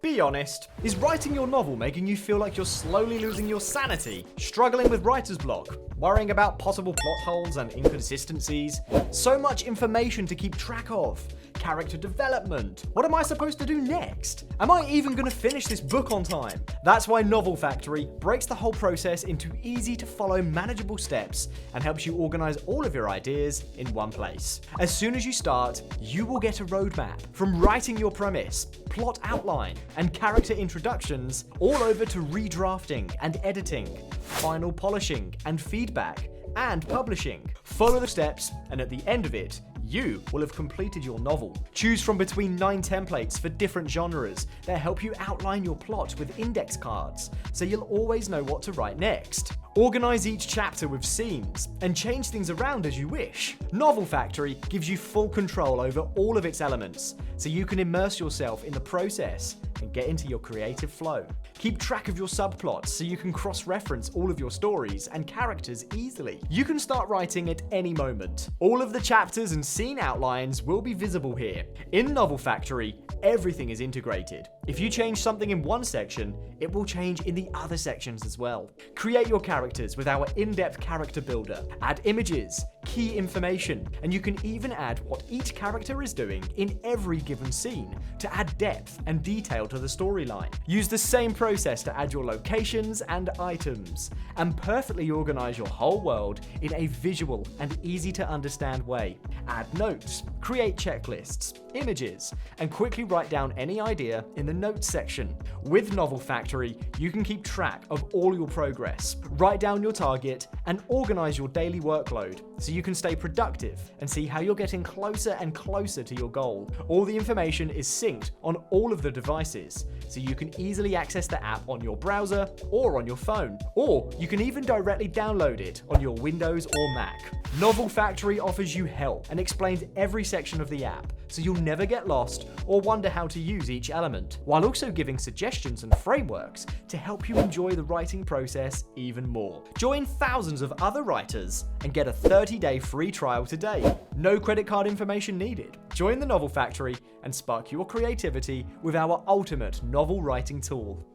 Be honest, is writing your novel making you feel like you're slowly losing your sanity? Struggling with writer's block? Worrying about possible plot holes and inconsistencies? So much information to keep track of? Character development? What am I supposed to do next? Am I even going to finish this book on time? That's why Novel Factory breaks the whole process into easy to follow manageable steps and helps you organize all of your ideas in one place. As soon as you start, you will get a roadmap from writing your premise, plot outline, and character introductions, all over to redrafting and editing, final polishing and feedback, and publishing. Follow the steps, and at the end of it, you will have completed your novel. Choose from between 9 templates for different genres that help you outline your plot with index cards, so you'll always know what to write next. Organize each chapter with scenes, and change things around as you wish. Novel Factory gives you full control over all of its elements, so you can immerse yourself in the process and get into your creative flow. Keep track of your subplots so you can cross-reference all of your stories and characters easily. You can start writing at any moment. All of the chapters and scene outlines will be visible here. In Novel Factory, everything is integrated. If you change something in one section, it will change in the other sections as well. Create your characters with our in-depth character builder. Add images, key information, and you can even add what each character is doing in every given scene to add depth and detail to the storyline. Use the same process to add your locations and items, and perfectly organize your whole world in a visual and easy to understand way. Add notes, create checklists, images, and quickly write down any idea in the notes section. With Novel Factory, you can keep track of all your progress, write down your target, and organize your daily workload so you can stay productive and see how you're getting closer and closer to your goal. All the information is synced on all of the devices, so you can easily access the app on your browser or on your phone, or you can even directly download it on your Windows or Mac. Novel Factory offers you help and explains every section of the app, so you'll never get lost or wonder how to use each element, while also giving suggestions and frameworks to help you enjoy the writing process even more. Join thousands of other writers and get a 30-day free trial today. No credit card information needed. Join the Novel Factory and spark your creativity with our ultimate novel writing tool.